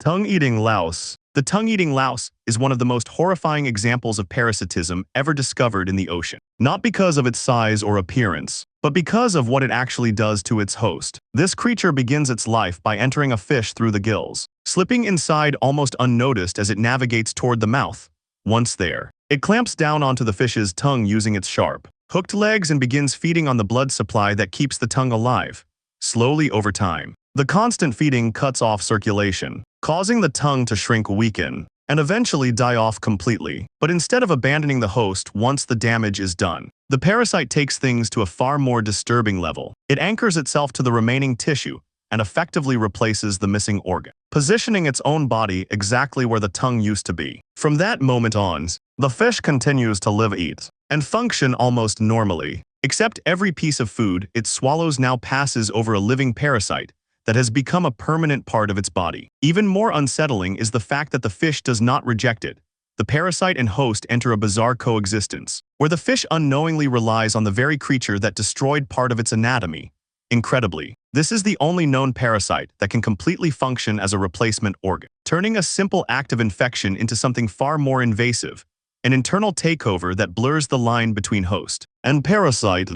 Tongue-eating louse. The tongue-eating louse is one of the most horrifying examples of parasitism ever discovered in the ocean. Not because of its size or appearance, but because of what it actually does to its host. This creature begins its life by entering a fish through the gills, slipping inside almost unnoticed as it navigates toward the mouth. Once there, it clamps down onto the fish's tongue using its sharp, hooked legs and begins feeding on the blood supply that keeps the tongue alive. Slowly over time, the constant feeding cuts off circulation, causing the tongue to shrink, weaken, and eventually die off completely. But instead of abandoning the host once the damage is done, the parasite takes things to a far more disturbing level. It anchors itself to the remaining tissue and effectively replaces the missing organ, positioning its own body exactly where the tongue used to be. From that moment on, the fish continues to live, eat, and function almost normally. Except every piece of food it swallows now passes over a living parasite that has become a permanent part of its body. Even more unsettling is the fact that the fish does not reject it. The parasite and host enter a bizarre coexistence, where the fish unknowingly relies on the very creature that destroyed part of its anatomy. Incredibly, this is the only known parasite that can completely function as a replacement organ, turning a simple act of infection into something far more invasive, an internal takeover that blurs the line between host and parasite.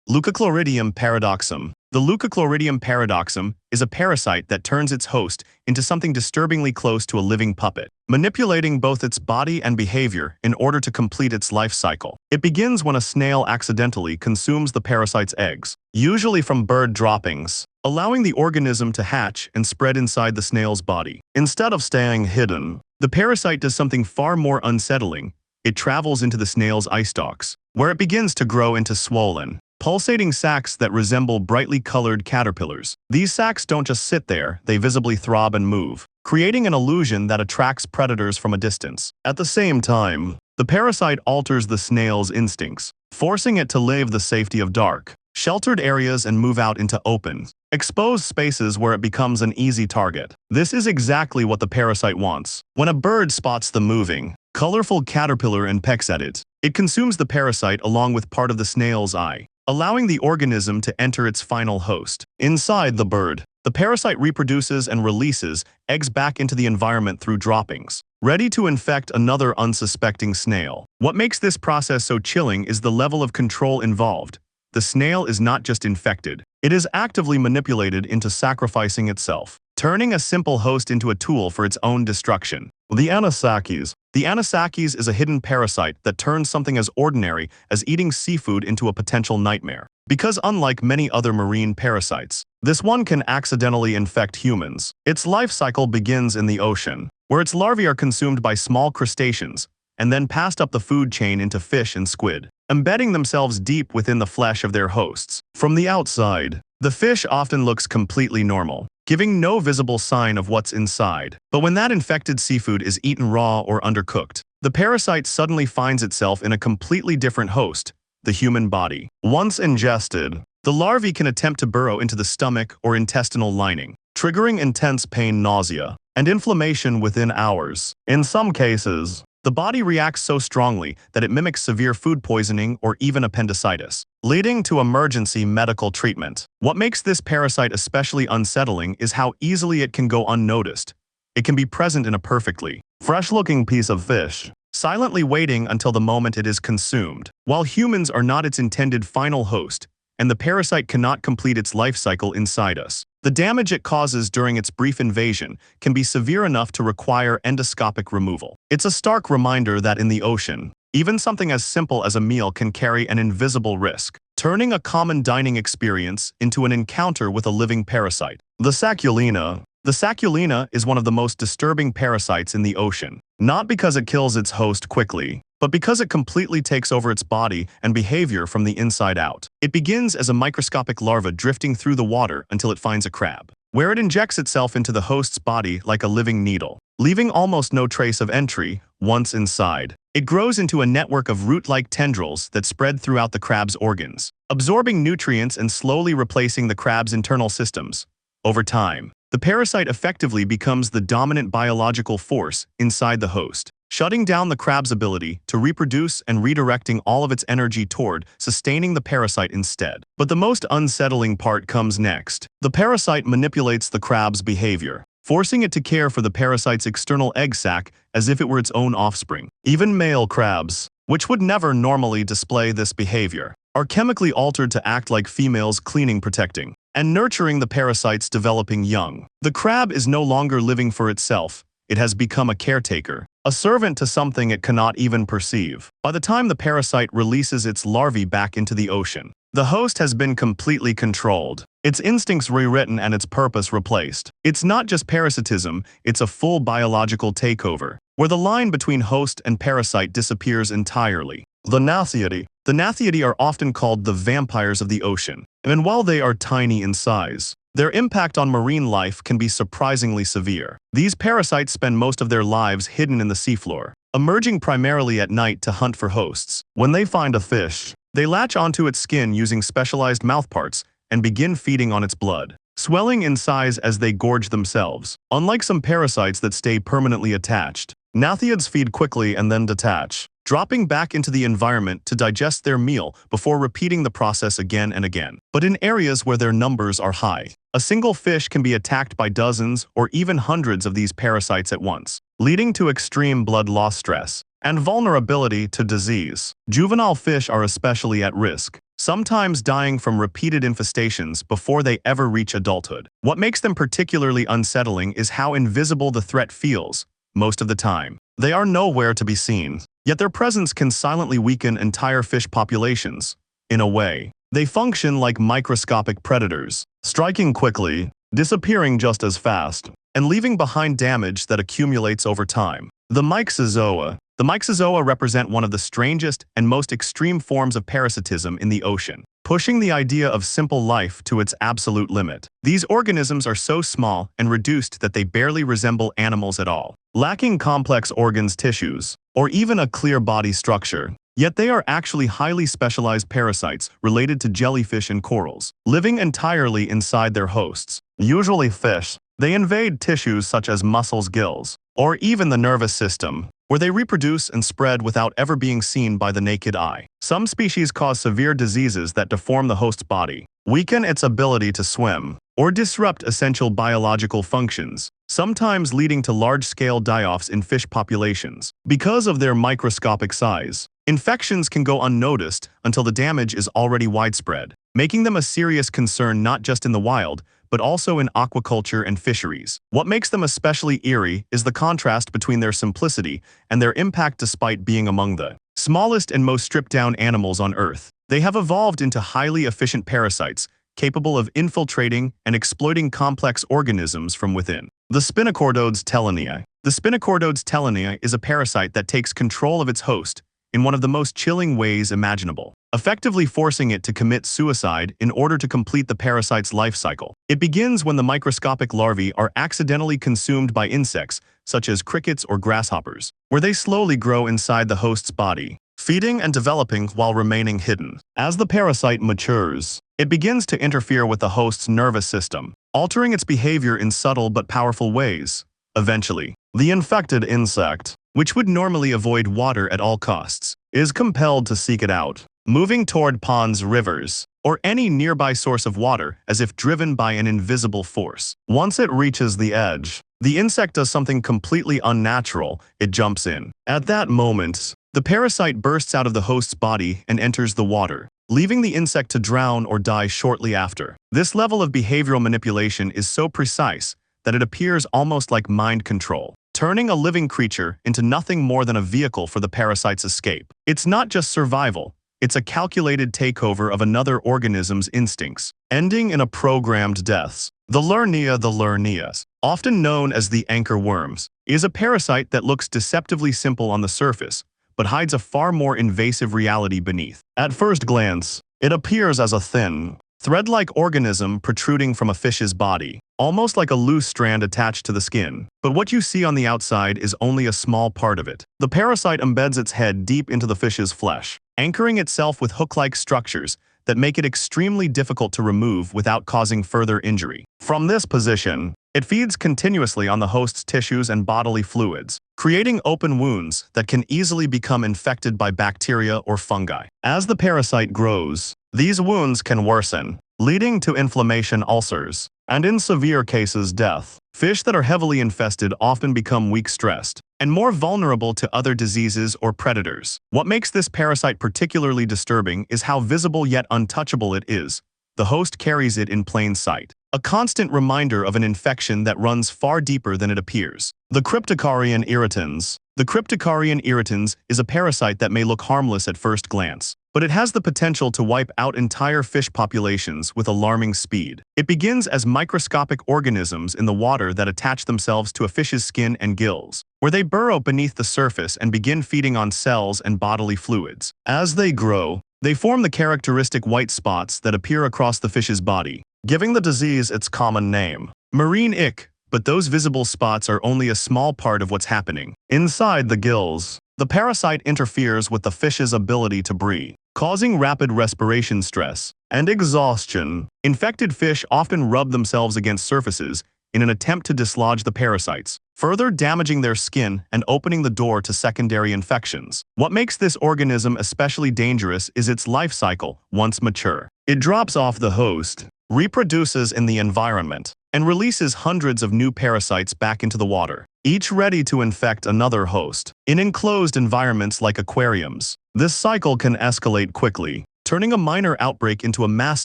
Leucochloridium paradoxum. The Leucochloridium paradoxum is a parasite that turns its host into something disturbingly close to a living puppet, manipulating both its body and behavior in order to complete its life cycle. It begins when a snail accidentally consumes the parasite's eggs, usually from bird droppings, allowing the organism to hatch and spread inside the snail's body. Instead of staying hidden, the parasite does something far more unsettling. It travels into the snail's eye stalks, where it begins to grow into swollen, pulsating sacs that resemble brightly colored caterpillars. These sacs don't just sit there, they visibly throb and move, creating an illusion that attracts predators from a distance. At the same time, the parasite alters the snail's instincts, forcing it to leave the safety of dark, sheltered areas and move out into open, exposed spaces where it becomes an easy target. This is exactly what the parasite wants. When a bird spots the moving, colorful caterpillar and pecks at it, it consumes the parasite along with part of the snail's eye, allowing the organism to enter its final host. Inside the bird, the parasite reproduces and releases eggs back into the environment through droppings, ready to infect another unsuspecting snail. What makes this process so chilling is the level of control involved. The snail is not just infected, it is actively manipulated into sacrificing itself, turning a simple host into a tool for its own destruction. The Anisakis. The Anisakis is a hidden parasite that turns something as ordinary as eating seafood into a potential nightmare. Because unlike many other marine parasites, this one can accidentally infect humans. Its life cycle begins in the ocean, where its larvae are consumed by small crustaceans, and then passed up the food chain into fish and squid, embedding themselves deep within the flesh of their hosts. From the outside, the fish often looks completely normal, giving no visible sign of what's inside. But when that infected seafood is eaten raw or undercooked, the parasite suddenly finds itself in a completely different host, the human body. Once ingested, the larvae can attempt to burrow into the stomach or intestinal lining, triggering intense pain, nausea, and inflammation within hours. In some cases, the body reacts so strongly that it mimics severe food poisoning or even appendicitis, leading to emergency medical treatment. What makes this parasite especially unsettling is how easily it can go unnoticed. It can be present in a perfectly fresh-looking piece of fish, silently waiting until the moment it is consumed. While humans are not its intended final host, and the parasite cannot complete its life cycle inside us, the damage it causes during its brief invasion can be severe enough to require endoscopic removal. It's a stark reminder that in the ocean, even something as simple as a meal can carry an invisible risk, turning a common dining experience into an encounter with a living parasite. The Sacculina. The Sacculina is one of the most disturbing parasites in the ocean, not because it kills its host quickly, but because it completely takes over its body and behavior from the inside out. It begins as a microscopic larva drifting through the water until it finds a crab, where it injects itself into the host's body like a living needle, leaving almost no trace of entry. Once inside, it grows into a network of root-like tendrils that spread throughout the crab's organs, absorbing nutrients and slowly replacing the crab's internal systems. Over time, the parasite effectively becomes the dominant biological force inside the host, shutting down the crab's ability to reproduce and redirecting all of its energy toward sustaining the parasite instead. But the most unsettling part comes next. The parasite manipulates the crab's behavior. forcing it to care for the parasite's external egg sac as if it were its own offspring. Even male crabs, which would never normally display this behavior, are chemically altered to act like females, cleaning, protecting, and nurturing the parasite's developing young. The crab is no longer living for itself. It has become a caretaker, a servant to something it cannot even perceive. By the time the parasite releases its larvae back into the ocean, the host has been completely controlled, its instincts rewritten and its purpose replaced. It's not just parasitism, it's a full biological takeover, where the line between host and parasite disappears entirely. The Gnathiidae. The Gnathiidae are often called the vampires of the ocean, and while they are tiny in size, their impact on marine life can be surprisingly severe. These parasites spend most of their lives hidden in the seafloor, emerging primarily at night to hunt for hosts. When they find a fish, they latch onto its skin using specialized mouthparts and begin feeding on its blood, swelling in size as they gorge themselves. Unlike some parasites that stay permanently attached, Gnathiids feed quickly and then detach, dropping back into the environment to digest their meal before repeating the process again and again. But in areas where their numbers are high, a single fish can be attacked by dozens or even hundreds of these parasites at once, leading to extreme blood loss, stress, and vulnerability to disease. Juvenile fish are especially at risk, sometimes dying from repeated infestations before they ever reach adulthood. What makes them particularly unsettling is how invisible the threat feels. Most of the time, they are nowhere to be seen, yet their presence can silently weaken entire fish populations. In a way, they function like microscopic predators, striking quickly, disappearing just as fast, and leaving behind damage that accumulates over time. The Myxozoa. The Myxozoa represent one of the strangest and most extreme forms of parasitism in the ocean, pushing the idea of simple life to its absolute limit. These organisms are so small and reduced that they barely resemble animals at all, lacking complex organs, tissues, or even a clear body structure. Yet they are actually highly specialized parasites related to jellyfish and corals, living entirely inside their hosts. Usually fish, they invade tissues such as muscles, gills, or even the nervous system, where they reproduce and spread without ever being seen by the naked eye. Some species cause severe diseases that deform the host's body, weaken its ability to swim, or disrupt essential biological functions, sometimes leading to large-scale die-offs in fish populations. Because of their microscopic size, infections can go unnoticed until the damage is already widespread, making them a serious concern not just in the wild, but also in aquaculture and fisheries. What makes them especially eerie is the contrast between their simplicity and their impact. Despite being among the smallest and most stripped-down animals on Earth, they have evolved into highly efficient parasites, capable of infiltrating and exploiting complex organisms from within. The Spinochordia. The Spinochordia is a parasite that takes control of its host in one of the most chilling ways imaginable, effectively forcing it to commit suicide in order to complete the parasite's life cycle. It begins when the microscopic larvae are accidentally consumed by insects, such as crickets or grasshoppers, where they slowly grow inside the host's body, feeding and developing while remaining hidden. As the parasite matures, it begins to interfere with the host's nervous system, altering its behavior in subtle but powerful ways. Eventually, the infected insect, which would normally avoid water at all costs, is compelled to seek it out, moving toward ponds, rivers, or any nearby source of water as if driven by an invisible force. Once it reaches the edge, the insect does something completely unnatural. It jumps in. At that moment, the parasite bursts out of the host's body and enters the water, leaving the insect to drown or die shortly after. This level of behavioral manipulation is so precise that it appears almost like mind control, turning a living creature into nothing more than a vehicle for the parasite's escape. It's not just survival, it's a calculated takeover of another organism's instincts, ending in a programmed death. The Leucochloridium, often known as the anchor worms, is a parasite that looks deceptively simple on the surface, but hides a far more invasive reality beneath. At first glance, it appears as a thin, thread-like organism protruding from a fish's body, almost like a loose strand attached to the skin. But what you see on the outside is only a small part of it. The parasite embeds its head deep into the fish's flesh, anchoring itself with hook-like structures that make it extremely difficult to remove without causing further injury. From this position, it feeds continuously on the host's tissues and bodily fluids, creating open wounds that can easily become infected by bacteria or fungi. As the parasite grows, these wounds can worsen, leading to inflammation, ulcers, and in severe cases death. Fish that are heavily infested often become weak-stressed and more vulnerable to other diseases or predators. What makes this parasite particularly disturbing is how visible yet untouchable it is. The host carries it in plain sight, a constant reminder of an infection that runs far deeper than it appears. The Cryptocaryon irritans. The Cryptocaryon irritans is a parasite that may look harmless at first glance, but it has the potential to wipe out entire fish populations with alarming speed. It begins as microscopic organisms in the water that attach themselves to a fish's skin and gills, where they burrow beneath the surface and begin feeding on cells and bodily fluids. As they grow, they form the characteristic white spots that appear across the fish's body, giving the disease its common name, marine ick. But those visible spots are only a small part of what's happening. Inside the gills, the parasite interferes with the fish's ability to breathe, causing rapid respiration stress and exhaustion. Infected fish often rub themselves against surfaces in an attempt to dislodge the parasites, further damaging their skin and opening the door to secondary infections. What makes this organism especially dangerous is its life cycle. Once mature, it drops off the host, reproduces in the environment, and releases hundreds of new parasites back into the water, each ready to infect another host. In enclosed environments like aquariums, this cycle can escalate quickly, turning a minor outbreak into a mass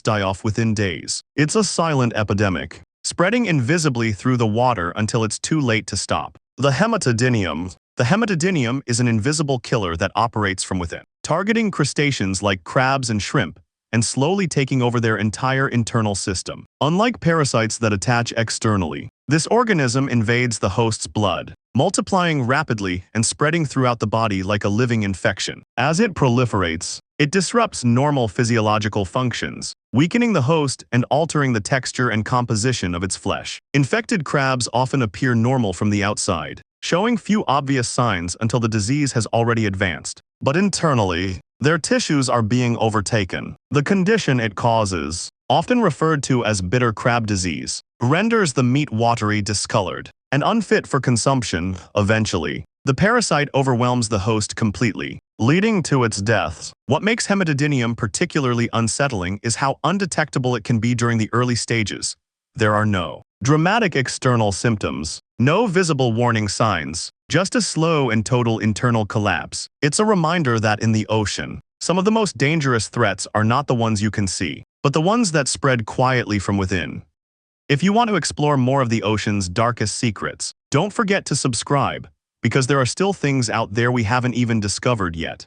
die-off within days. It's a silent epidemic, spreading invisibly through the water until it's too late to stop. The Hematodinium. The Hematodinium is an invisible killer that operates from within, targeting crustaceans like crabs and shrimp, and slowly taking over their entire internal system. Unlike parasites that attach externally, this organism invades the host's blood, multiplying rapidly and spreading throughout the body like a living infection. As it proliferates, it disrupts normal physiological functions, weakening the host and altering the texture and composition of its flesh. Infected crabs often appear normal from the outside, showing few obvious signs until the disease has already advanced. But internally, their tissues are being overtaken. The condition it causes, often referred to as bitter crab disease, renders the meat watery, discolored, and unfit for consumption. Eventually, the parasite overwhelms the host completely, leading to its death. What makes Hematodinium particularly unsettling is how undetectable it can be during the early stages. There are no dramatic external symptoms, no visible warning signs, just a slow and total internal collapse. It's a reminder that in the ocean, some of the most dangerous threats are not the ones you can see, but the ones that spread quietly from within. If you want to explore more of the ocean's darkest secrets, don't forget to subscribe, because there are still things out there we haven't even discovered yet.